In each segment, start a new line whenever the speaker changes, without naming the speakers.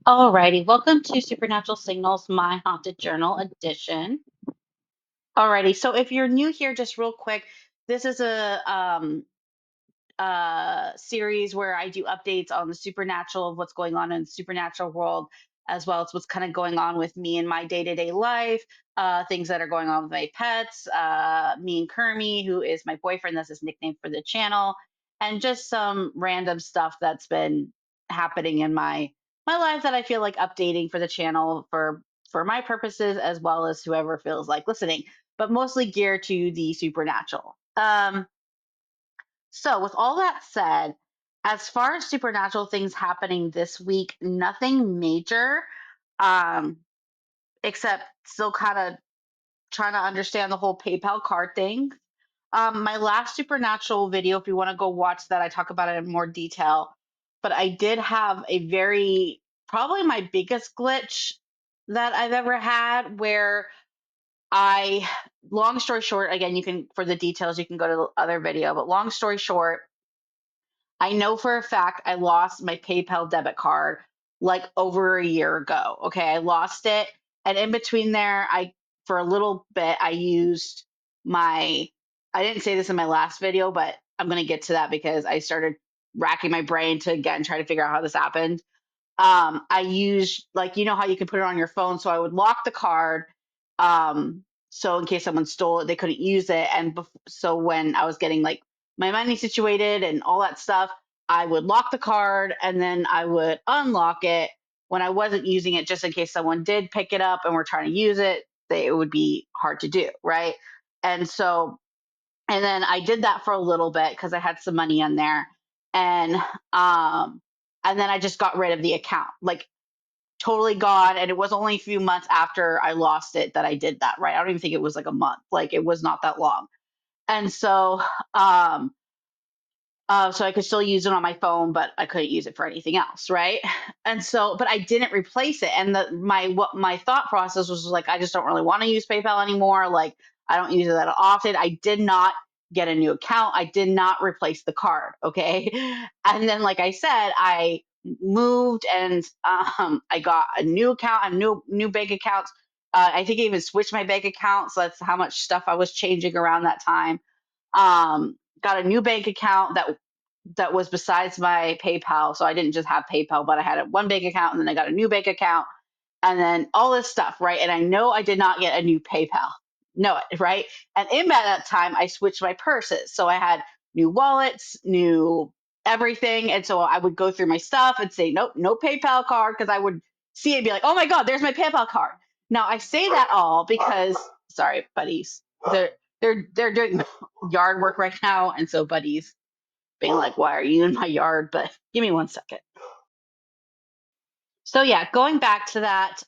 Alrighty, welcome to Supernatural Signals, My Haunted Journal edition. Alrighty, so if you're new here, just real quick, this is a series where I do updates on the supernatural of what's going on in the supernatural world, as well as what's kind of going on with me in my day to day life, things that are going on with my pets, me and Kermie, who is my boyfriend, that's his nickname for the channel, and just some random stuff that's been happening in my life that I feel like updating for the channel for my purposes as well as whoever feels like listening, but mostly geared to the supernatural. So, with all that said, as far as supernatural things happening this week, nothing major, um, except still kind of trying to understand the whole PayPal card thing. My last supernatural video, if you want to go watch that, I talk about it in more detail. But I did have a very, probably my biggest glitch that I've ever had where I, long story short, again, you can, for the details, you can go to the other video, but long story short, I know for a fact I lost my PayPal debit card like over a year ago. Okay, I lost it. And in between there, for a little bit, I used my, I didn't say this in my last video, but I'm going to get to that because I started racking my brain to again try to figure out how this happened. I used, like, you know how you can put it on your phone. So I would lock the card. So in case someone stole it, they couldn't use it. And so when I was getting like my money situated and all that stuff, I would lock the card and then I would unlock it when I wasn't using it, just in case someone did pick it up and were trying to use it. It would be hard to do, right? And so, and then I did that for a little bit because I had some money in there, and um, and then I just got rid of the account, like totally gone. And it was only a few months after I lost it that I did that, right? I don't even think it was like a month, like it was not that long. And so, um, so I could still use it on my phone, but I couldn't use it for anything else, right? And so, but I didn't replace it. And what my thought process was like, I just don't really want to use PayPal anymore. Like I don't use it that often. I did not get a new account. I did not replace the card. Okay. And then, like I said, I moved and I got a new account, a new bank account. I think I even switched my bank account. So that's how much stuff I was changing around that time. Got a new bank account that was besides my PayPal. So I didn't just have PayPal, but I had one bank account and then I got a new bank account and then all this stuff, right? And I know I did not get a new PayPal. Know it, right? And in that time, I switched my purses. So I had new wallets, new everything. And so I would go through my stuff and say, nope, no PayPal card, because I would see it and be like, oh my God, there's my PayPal card. Now I say that all because, sorry, buddies, they're they're doing yard work right now, and so buddies being like, why are you in my yard? But give me 1 second. So yeah, going back to that,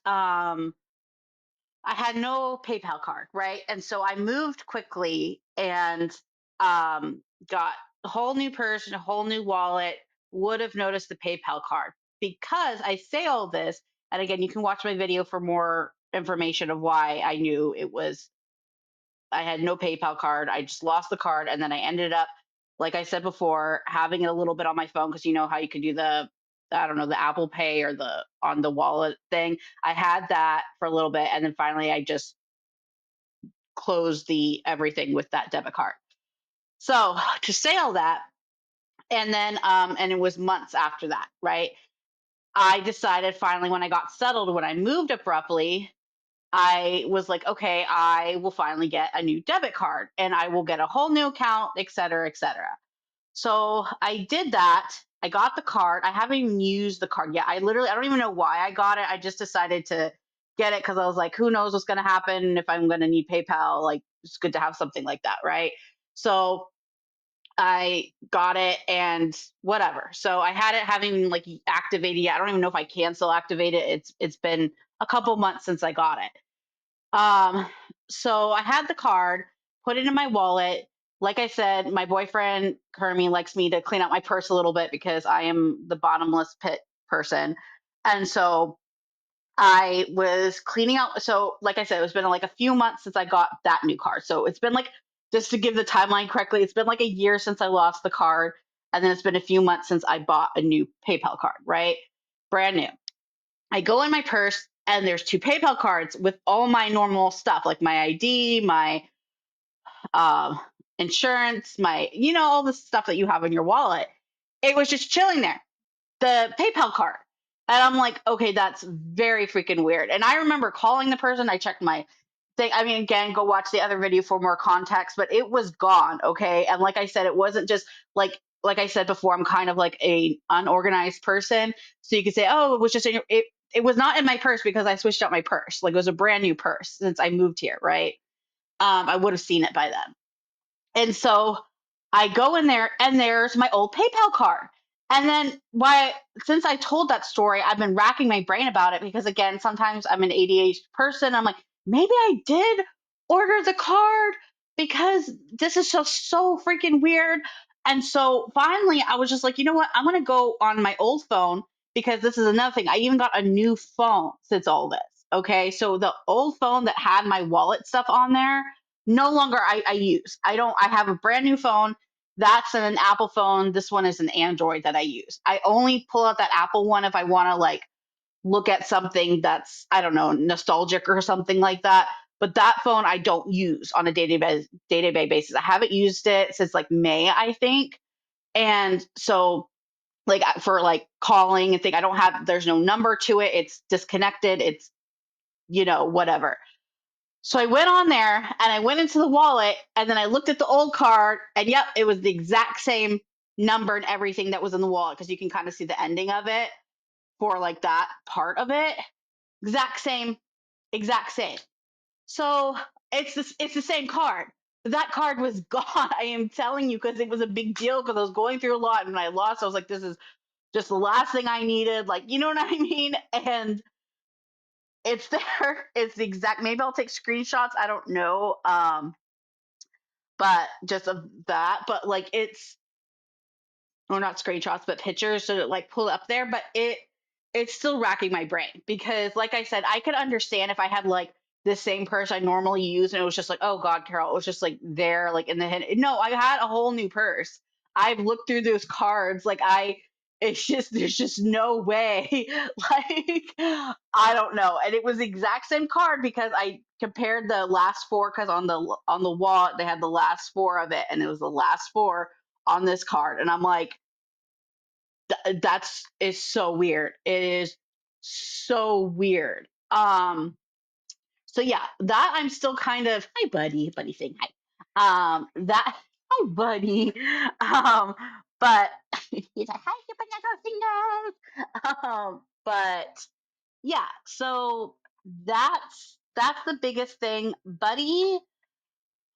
I had no PayPal card, right? And so I moved quickly and got a whole new purse and a whole new wallet. Would have noticed the PayPal card because I say all this. And again, you can watch my video for more information of why I knew it was. I had no PayPal card. I just lost the card, and then I ended up, like I said before, having it a little bit on my phone because you know how you can do the, I don't know, the Apple Pay or the on the wallet thing. I had that for a little bit, and then finally I just closed the everything with that debit card. So to say all that, and then and it was months after that, right? I decided finally when I got settled, when I moved abruptly, I was like, okay, I will finally get a new debit card and I will get a whole new account, et cetera, et cetera. So I did that. I got the card. I haven't even used the card yet. I don't even know why I got it. I just decided to get it because I was like, who knows what's going to happen if I'm going to need PayPal? Like, it's good to have something like that, right? So I got it and whatever. So I had it having like activated yet. I don't even know if I can still activate it. It's been a couple months since I got it. Um, so I had the card, put it in my wallet. Like I said, my boyfriend Kermie likes me to clean out my purse a little bit because I am the bottomless pit person. And so I was cleaning out. So, like I said, it's been like a few months since I got that new card. So it's been like, just to give the timeline correctly, it's been like a year since I lost the card. And then it's been a few months since I bought a new PayPal card, right? Brand new. I go in my purse and there's two PayPal cards with all my normal stuff, like my ID, my um, insurance, my, all the stuff that you have in your wallet. It was just chilling there, the PayPal card. And I'm like, okay, that's very freaking weird. And I remember calling the person. I checked my thing. I mean, again, go watch the other video for more context, but it was gone. Okay. And like I said, it wasn't just like I said before, I'm kind of like a unorganized person. So you could say, oh, it was just in your, it was not in my purse because I switched out my purse. Like it was a brand new purse since I moved here, right? I would have seen it by then. And so I go in there and there's my old PayPal card. And then why since I told that story, I've been racking my brain about it because again, sometimes I'm an ADHD person. I'm like, maybe I did order the card because this is just so freaking weird. And so finally I was just like, you know what? I'm gonna go on my old phone because this is another thing. I even got a new phone since all this. Okay. So the old phone that had my wallet stuff on there no longer I use. I don't I have a brand new phone. That's an Apple phone. This one is an Android that I use. I only pull out that Apple one if I want to like look at something that's I don't know, nostalgic or something like that. But that phone I don't use on a day-to-day basis. I haven't used it since like May, I think. And so like for like calling and thing, I don't have there's no number to it. It's disconnected. It's whatever. So I went on there and I went into the wallet and then I looked at the old card and yep, it was the exact same number and everything that was in the wallet because you can kind of see the ending of it for like that part of it. Exact same, exact same. So it's the same card. That card was gone. I am telling you because it was a big deal because I was going through a lot and when I lost, I was like, this is just the last thing I needed. Like, you know what I mean? And it's there. It's the exact maybe I'll take screenshots. I don't know. But just of that, but like it's or not screenshots, but pictures so that like pull up there. But it's still racking my brain because like I said, I could understand if I had like the same purse I normally use and it was just like, oh God, Carol, it was just like there, like in the head. No, I had a whole new purse. I've looked through those cards, like I it's just there's just no way. Like I don't know. And it was the exact same card because I compared the last four because on the wall they had the last four of it and it was the last four on this card. And I'm like, that's is so weird. It is so weird. So yeah, that I'm still kind of hi buddy saying hi. That hi buddy. But he's like hi supernatural fingers. But yeah, so that's the biggest thing. Buddy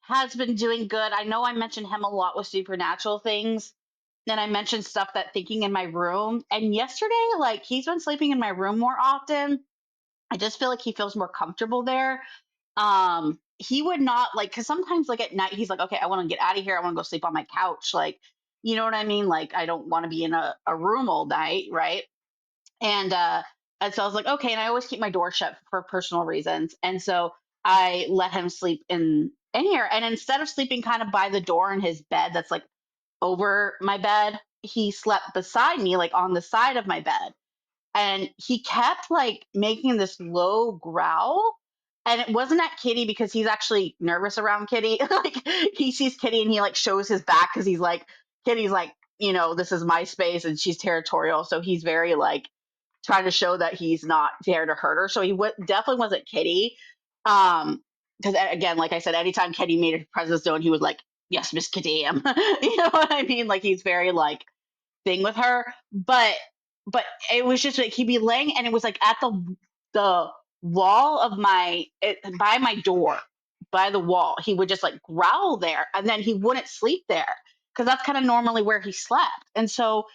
has been doing good. I know I mentioned him a lot with supernatural things. Then I mentioned stuff that thinking in my room. And yesterday, like he's been sleeping in my room more often. I just feel like he feels more comfortable there. He would not like because sometimes like at night he's like, okay, I want to get out of here. I want to go sleep on my couch. Like, you know what I mean? Like I don't want to be in a room all night, right? And and so I was like, okay, and I always keep my door shut for personal reasons. And so I let him sleep in here. And instead of sleeping kind of by the door in his bed that's like over my bed, he slept beside me, like on the side of my bed. And he kept like making this low growl. And it wasn't at Kitty because he's actually nervous around Kitty. Like he sees Kitty and he like shows his back because he's like, Kitty's like, this is my space and she's territorial. So he's very like trying to show that he's not there to hurt her. So definitely wasn't Kitty. Because again, like I said, anytime Kitty made a presence known, he was like, "Yes, Miss Kitty." You know what I mean? Like he's very like thing with her. But it was just like he'd be laying, and it was like at the wall of by my door, by the wall. He would just like growl there, and then he wouldn't sleep there because that's kind of normally where he slept. And so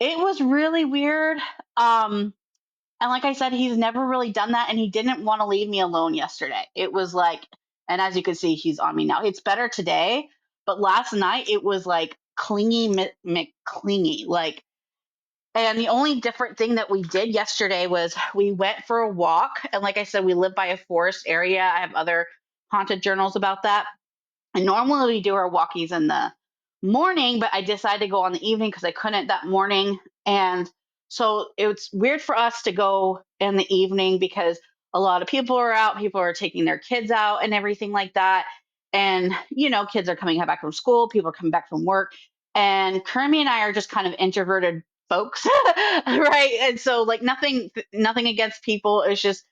it was really weird. Um, and like I said, he's never really done that, and he didn't want to leave me alone yesterday. It was like, and as you can see, he's on me now. It's better today, but last night it was like clingy, McClingy, like. And the only different thing that we did yesterday was we went for a walk, and like I said, we live by a forest area. I have other haunted journals about that. And normally we do our walkies in the morning, but I decided to go on the evening because I couldn't that morning. And So it's weird for us to go in the evening because a lot of people are out, people are taking their kids out and everything like that. And, kids are coming back from school, people are coming back from work. And Kermie and I are just kind of introverted folks, right? And so like nothing against people. It's just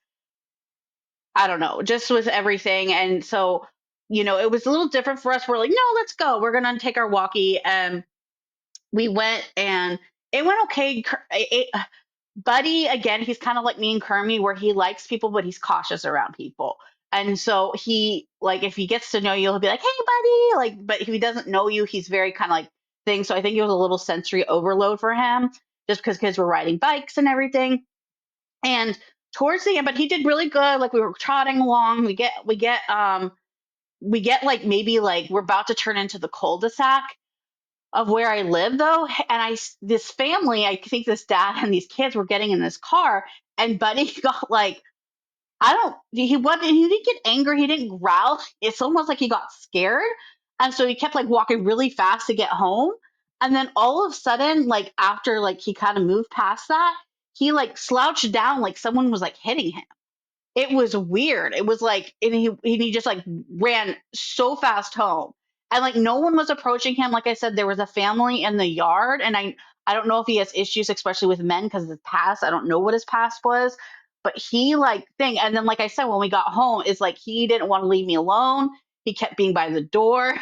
I don't know, just with everything. And so, it was a little different for us. We're like, no, let's go. We're gonna take our walkie. And we went and it went okay. Buddy, again, he's kind of like me and Kermie, where he likes people, but he's cautious around people. And so he like if he gets to know you, he'll be like, "Hey, buddy!" Like, but if he doesn't know you, he's very kind of like thing. So I think it was a little sensory overload for him, just because kids were riding bikes and everything. And towards the end, but he did really good. Like we were trotting along. We get like maybe like we're about to turn into the cul-de-sac of where I live though, and this family, I think this dad and these kids were getting in this car, and Buddy got like I don't he didn't get angry, he didn't growl. It's almost like he got scared, and so he kept like walking really fast to get home, and then all of a sudden, like after like he kind of moved past that, he like slouched down like someone was like hitting him. It was weird. It was like, and he just like ran so fast home, and like no one was approaching him. Like I said, there was a family in the yard, and I don't know if he has issues, especially with men, because of his past. I don't know what his past was, but he like thing. And then, like I said, when we got home, is like he didn't want to leave me alone. He kept being by the door.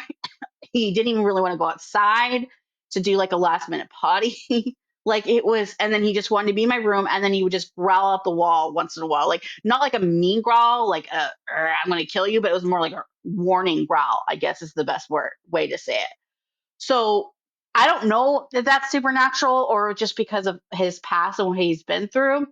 He didn't even really want to go outside to do like a last minute potty. Like it was, and then he just wanted to be in my room, and then he would just growl out the wall once in a while, like not like a mean growl, like a I'm going to kill you, but it was more like a warning growl, I guess is the best way to say it. So I don't know if that's supernatural or just because of his past and what he's been through,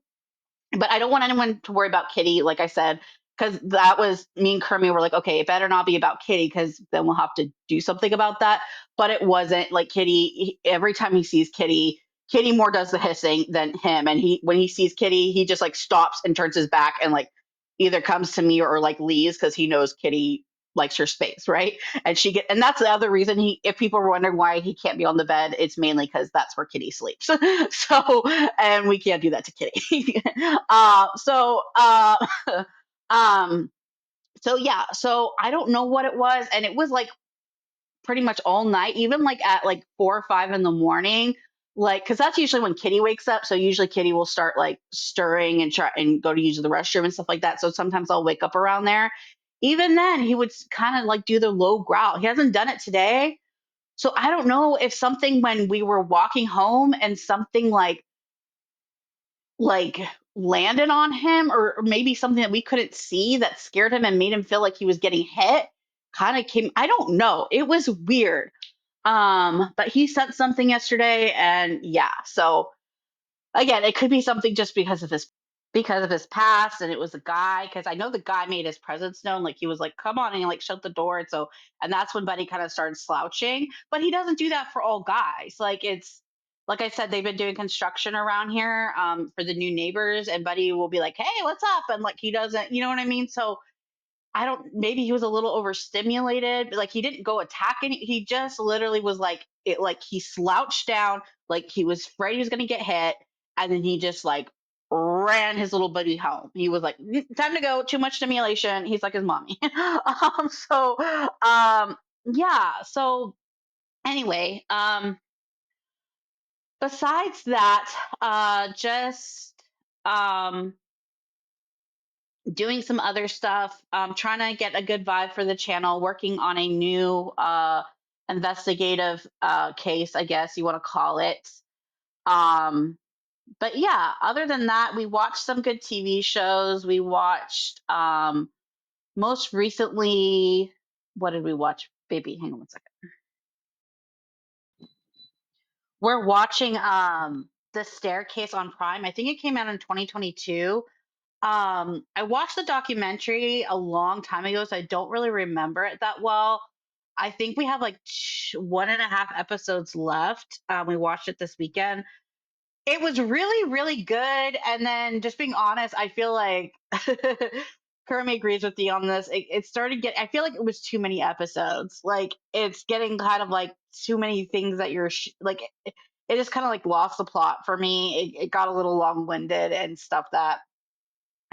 but I don't want anyone to worry about Kitty, like I said, because that was me and Kermit were like, okay, it better not be about Kitty because then we'll have to do something about that. But it wasn't like Kitty. Every time he sees Kitty, Kitty more does the hissing than him. And when he sees Kitty, he just like stops and turns his back and like either comes to me or like leaves because he knows Kitty likes her space, right? And that's the other reason if people were wondering why he can't be on the bed, it's mainly because that's where Kitty sleeps. So and we can't do that to Kitty. So um so yeah, so I don't know what it was, and it was like pretty much all night, even like at like 4 or 5 in the morning, like because that's usually when Kitty wakes up. So usually Kitty will start like stirring and try and go to use the restroom and stuff like that. So sometimes I'll wake up around there. Even then, he would kind of like do the low growl. He hasn't done it today, so I don't know if something when we were walking home and something like landed on him, or maybe something that we couldn't see that scared him and made him feel like he was getting hit kind of came. I don't know, it was weird. But he sent something yesterday, and yeah, so again, it could be something just because of his past, and it was a guy, because I know the guy made his presence known, like he was like, come on, and he like shut the door. And that's when Buddy kind of started slouching, but he doesn't do that for all guys. Like it's like I said, they've been doing construction around here for the new neighbors, and Buddy will be like, hey, what's up, and like he doesn't, you know what I mean? So I don't, maybe he was a little overstimulated, but like he didn't go attacking. He just literally was like it, like he slouched down, like he was afraid he was gonna get hit, and then he just like ran his little buddy home. He was like, time to go, too much stimulation. He's like his mommy. So yeah. So anyway, besides that, just um doing some other stuff, trying to get a good vibe for the channel, working on a new investigative case, I guess you want to call it. Um, but yeah, other than that, we watched some good TV shows. We watched most recently, what did we watch? Baby, hang on one second. We're watching The Staircase on Prime. I think it came out in 2022. I watched the documentary a long time ago, so I don't really remember it that well. I think we have like 1.5 episodes left. We watched it this weekend. It was really, really good. And then, just being honest, I feel like Kermit agrees with you on this. It started getting. I feel like it was too many episodes. Like it's getting kind of like too many things that you're like. it just kind of like lost the plot for me. It got a little long winded and stuff that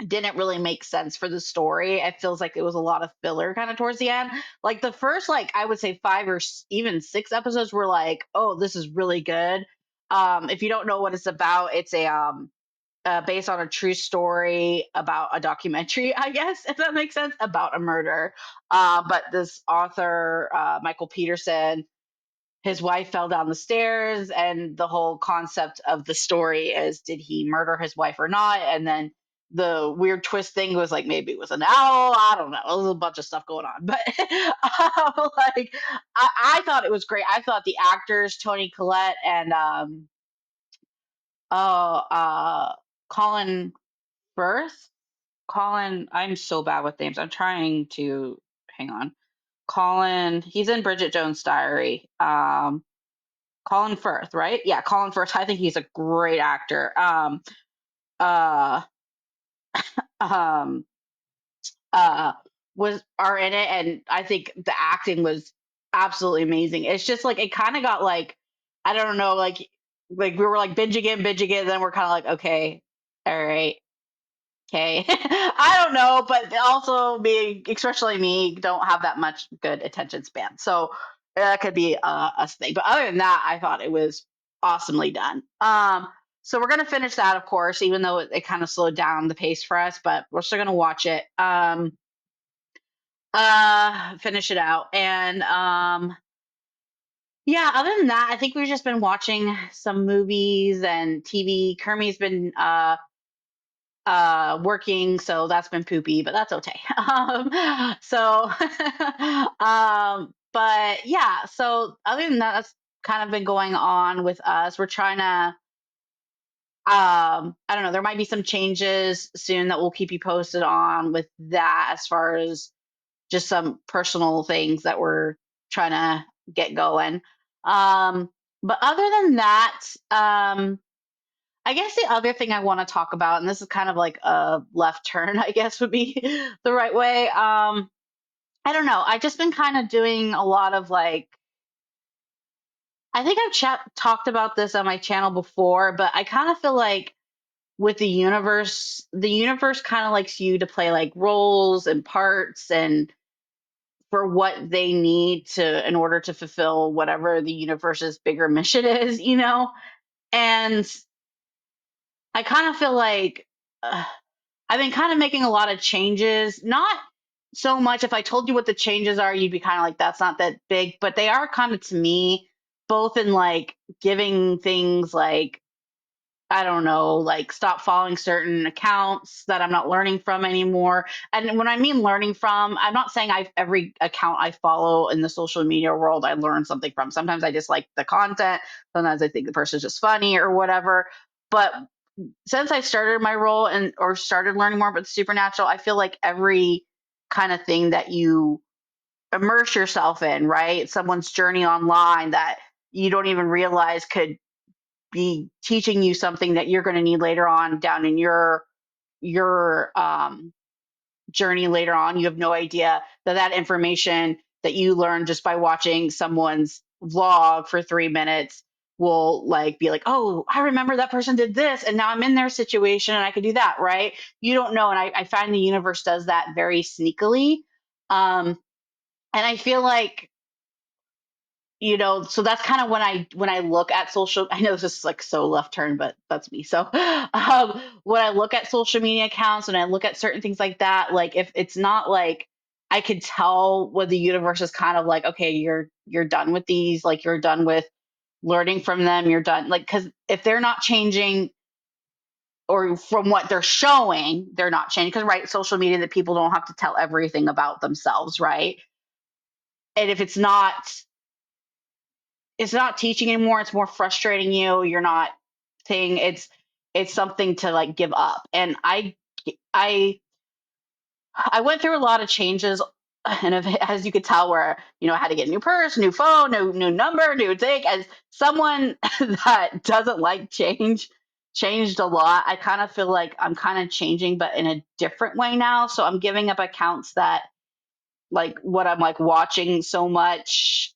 didn't really make sense for the story. It feels like it was a lot of filler kind of towards the end. Like the first, like I would say five or even six episodes were like, oh, this is really good. If you don't know what it's about, it's a based on a true story about a documentary, I guess, if that makes sense, about a murder. But this author, Michael Peterson, his wife fell down the stairs, and the whole concept of the story is, did he murder his wife or not? And then the weird twist thing was like, maybe it was an owl. I don't know. There was a bunch of stuff going on, but like I thought it was great. I thought the actors, Tony Collette and oh Colin Firth. Colin, I'm so bad with names. I'm trying to hang on. Colin, he's in Bridget Jones' Diary. Colin Firth, right? Yeah, Colin Firth. I think he's a great actor. Uh, um, uh, was are in it, and I think the acting was absolutely amazing. It's just like it kind of got like, I don't know, like we were like binge again, then we're kind of like, okay, all right, okay. I don't know, but also being, especially me, don't have that much good attention span. So that could be a thing. But other than that, I thought it was awesomely done. So we're gonna finish that, of course, even though it kind of slowed down the pace for us, but we're still gonna watch it. Finish it out. And yeah, other than that, I think we've just been watching some movies and TV. Kermit's been working, so that's been poopy, but that's okay. So but yeah, so other than that, that's kind of been going on with us. We're trying to I don't know, there might be some changes soon that we'll keep you posted on with that, as far as just some personal things that we're trying to get going. um but other than that, I guess the other thing I want to talk about, and this is kind of like a left turn, I guess would be the right way. I don't know. I've just been kind of doing a lot of like, I think I've talked about this on my channel before, but I kind of feel like with the universe kind of likes you to play like roles and parts and for what they need to in order to fulfill whatever the universe's bigger mission is, you know? And I kind of feel like I've been kind of making a lot of changes. Not so much, if I told you what the changes are, you'd be kind of like, that's not that big, but they are kind of to me, both in like giving things like, I don't know, like stop following certain accounts that I'm not learning from anymore. And when I mean learning from, I'm not saying I've every account I follow in the social media world I learn something from. Sometimes I just like the content. Sometimes I think the person's just funny or whatever. But since I started my role and or started learning more about the supernatural, I feel like every kind of thing that you immerse yourself in, right? Someone's journey online that you don't even realize could be teaching you something that you're going to need later on down in your journey later on. You have no idea that that information that you learn just by watching someone's vlog for 3 minutes will like be like, oh, I remember that person did this and now I'm in their situation and I could do that, right? You don't know. And I find the universe does that very sneakily. um and I feel like, you know, so that's kind of when I look at social, I know this is like so left turn, but that's me. So when I look at social media accounts and I look at certain things like that, like if it's not like, I could tell when the universe is kind of like, okay, you're done with these, like you're done with learning from them, you're done, like, because if they're not changing, or from what they're showing they're not changing, because right, social media, that people don't have to tell everything about themselves, right? And if it's not teaching anymore, it's more frustrating you, you're not saying it's something to like give up. And i I went through a lot of changes, and as you could tell, where, you know, I had to get a new purse, new phone, new number, new thing. As someone that doesn't like change, changed a lot. I kind of feel like I'm kind of changing, but in a different way now. So I'm giving up accounts that like what I'm like watching so much.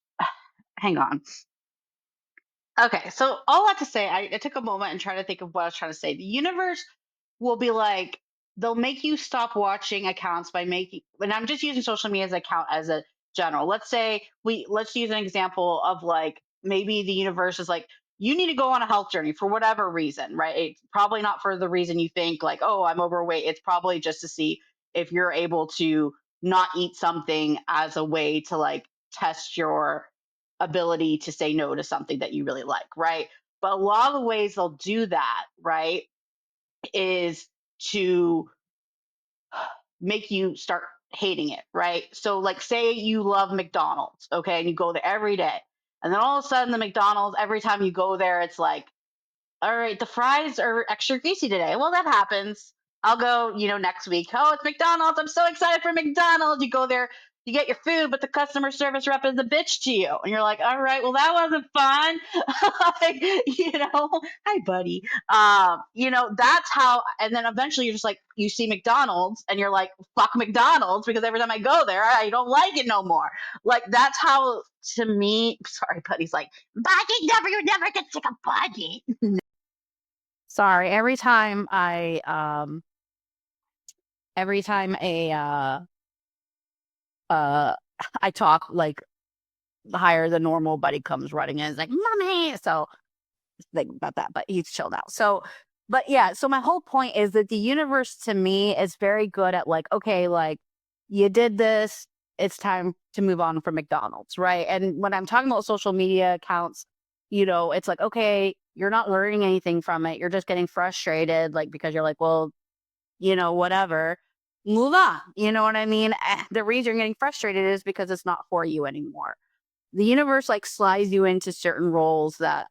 Hang on. Okay, so all that to say, I took a moment and tried to think of what I was trying to say. The universe will be like, they'll make you stop watching accounts by making, and I'm just using social media as an account as a general. Let's use an example of like maybe the universe is like, you need to go on a health journey for whatever reason, right? It's probably not for the reason you think, like, oh, I'm overweight. It's probably just to see if you're able to not eat something as a way to like test your ability to say no to something that you really like, right? But a lot of the ways they'll do that, right, is to make you start hating it, right? So, like, say you love McDonald's, okay, and you go there every day. And then all of a sudden, the McDonald's, every time you go there, it's like, all right, the fries are extra greasy today. Well, that happens. I'll go, next week. Oh, it's McDonald's. I'm so excited for McDonald's. You go there, you get your food, but the customer service rep is a bitch to you. And you're like, all right, well, that wasn't fun. Like, hi, buddy. That's how, and then eventually you're just like, you see McDonald's and you're like, fuck McDonald's because every time I go there, I don't like it no more. Like, that's how, to me, sorry, buddy's like, you never get sick of buddy. Sorry, every time uh I talk like higher than normal, Buddy comes running in, is like, "Mommy." So think about that, but he's chilled out. So but yeah, so my whole point is that the universe to me is very good at like, okay, like you did this, it's time to move on from McDonald's, right? And when I'm talking about social media accounts, it's like, okay, you're not learning anything from it. You're just getting frustrated, like because you're like, well, whatever, move on. You know what I mean? The reason you're getting frustrated is because it's not for you anymore. The universe like slides you into certain roles that,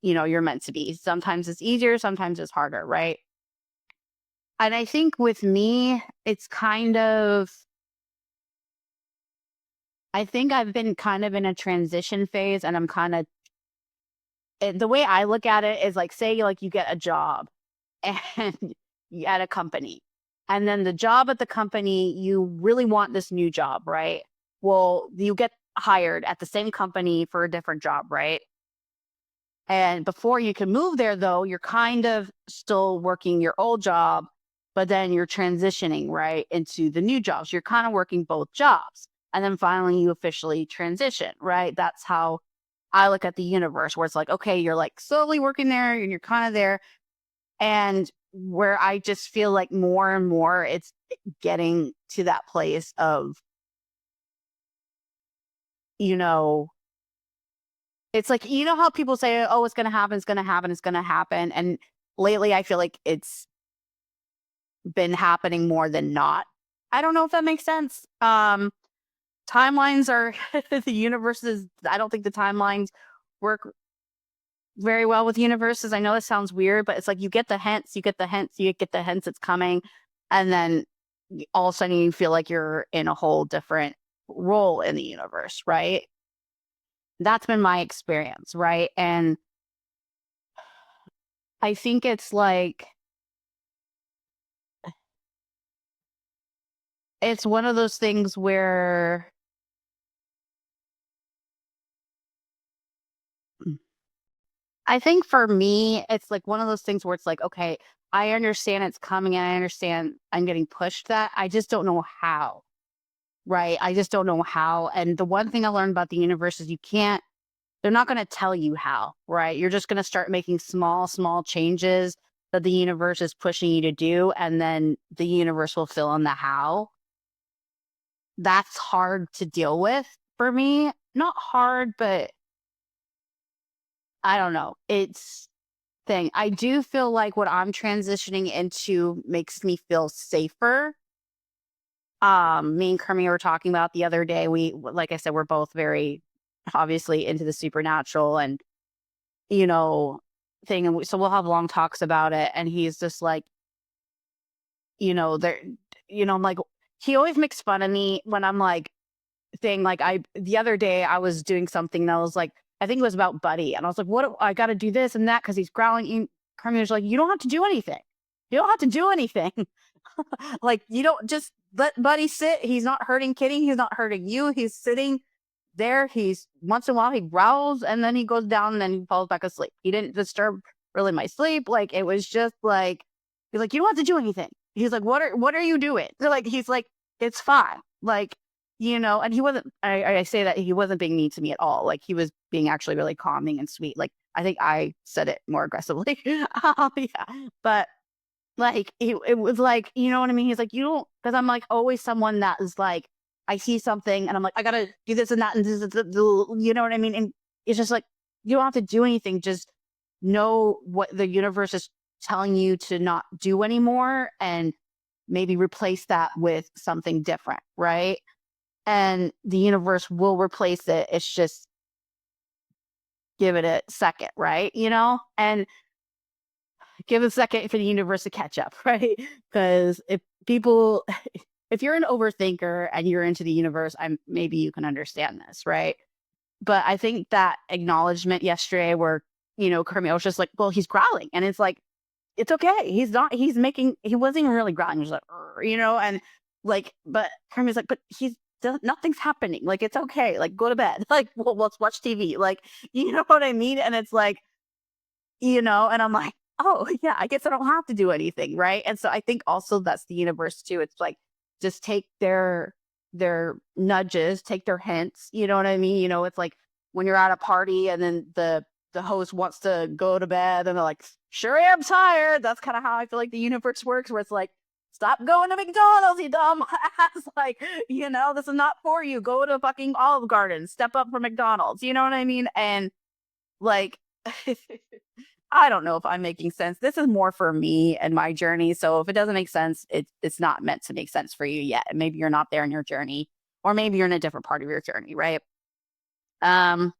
you're meant to be. Sometimes it's easier, sometimes it's harder, right? And I think with me, it's kind of, I think I've been kind of in a transition phase and I'm kind of, the way I look at it is like, say, like you get a job and at a company. And then the job at the company, you really want this new job, right? Well, you get hired at the same company for a different job, right? And before you can move there, though, you're kind of still working your old job, but then you're transitioning right into the new jobs. You're kind of working both jobs. And then finally, you officially transition, right? That's how I look at the universe, where it's like, okay, you're like slowly working there and you're kind of there. And where I just feel like more and more it's getting to that place of, you know, it's like, how people say, oh, it's going to happen, it's going to happen, it's going to happen. And lately, I feel like it's been happening more than not. I don't know if that makes sense. Timelines are the universes. I don't think the timelines work very well with universes. I know it sounds weird, but it's like you get the hints, you get the hints, you get the hints it's coming. And then all of a sudden you feel like you're in a whole different role in the universe, right? That's been my experience, right? And I think it's like, it's one of those things where I think for me, it's like one of those things where it's like, okay, I understand it's coming and I understand I'm getting pushed that. I just don't know how, right? I just don't know how. And the one thing I learned about the universe is they're not going to tell you how, right? You're just going to start making small, small changes that the universe is pushing you to do. And then the universe will fill in the how. That's hard to deal with for me. Not hard, but I don't know. It's thing. I do feel like what I'm transitioning into makes me feel safer. Me and Kermie were talking about the other day. Like I said, we're both very obviously into the supernatural and, you know, thing. And so we'll have long talks about it. And he's just like, there, I'm like, he always makes fun of me when I'm like, thing like the other day I was doing something and I was like, I think it was about Buddy, and I was like, what, I got to do this and that because he's growling. Carmen was like, you don't have to do anything. You don't have to do anything. Like, you don't, just let Buddy sit. He's not hurting Kitty. He's not hurting you. He's sitting.
there. He's once in a while he growls and then he goes down and then he falls back asleep. He didn't disturb really my sleep. Like it was just like he's like, you don't have to do anything. He's like, what are you doing? They're like, he's like, it's fine. Like, and he wasn't I say that he wasn't being mean to me at all. Like he was being actually really calming and sweet. Like I think I said it more aggressively. Yeah. But like it was like, you know what I mean? He's like, you don't, because I'm like always someone that is like, I see something and I'm like, I gotta do this and that and this, you know what I mean? And it's just like you don't have to do anything, just know what the universe is telling you to not do anymore and maybe replace that with something different, right? And the universe will replace it. It's just give it a second, right? And give a second for the universe to catch up, right? Because if you're an overthinker and you're into the universe, maybe you can understand this, right? But I think that acknowledgement yesterday where, Kermit was just like, well, he's growling. And it's like, it's okay. He wasn't even really growling. He was like, and like, but Kermit's like, but nothing's happening. Like, it's okay. Like, go to bed. Like, well, let's watch TV. Like, you know what I mean? And it's like, and I'm like, oh yeah, I guess I don't have to do anything, right? And so I think also that's the universe too. It's like just take their nudges, take their hints, you know what I mean? It's like when you're at a party and then the host wants to go to bed and they're like, sure am tired. That's kind of how I feel like the universe works, where it's like, stop going to McDonald's, you dumb ass. Like, this is not for you. Go to fucking Olive Garden, step up for McDonald's, you know what I mean? And like I don't know if I'm making sense. This is more for me and my journey. So if it doesn't make sense, it's not meant to make sense for you yet. Maybe you're not there in your journey, or maybe you're in a different part of your journey, right? Um,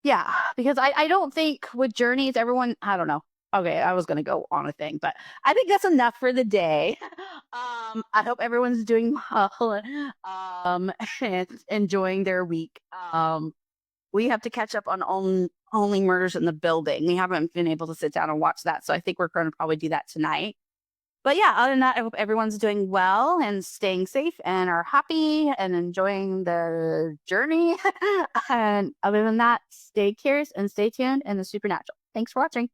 yeah, because I don't think with journeys, everyone, I don't know. Okay, I was gonna go on a thing, but I think that's enough for the day. I hope everyone's doing well, and enjoying their week. We have to catch up on Only Murders in the Building. We haven't been able to sit down and watch that, so I think we're going to probably do that tonight. But yeah, other than that, I hope everyone's doing well and staying safe and are happy and enjoying the journey. And other than that, stay curious and stay tuned in the supernatural. Thanks for watching.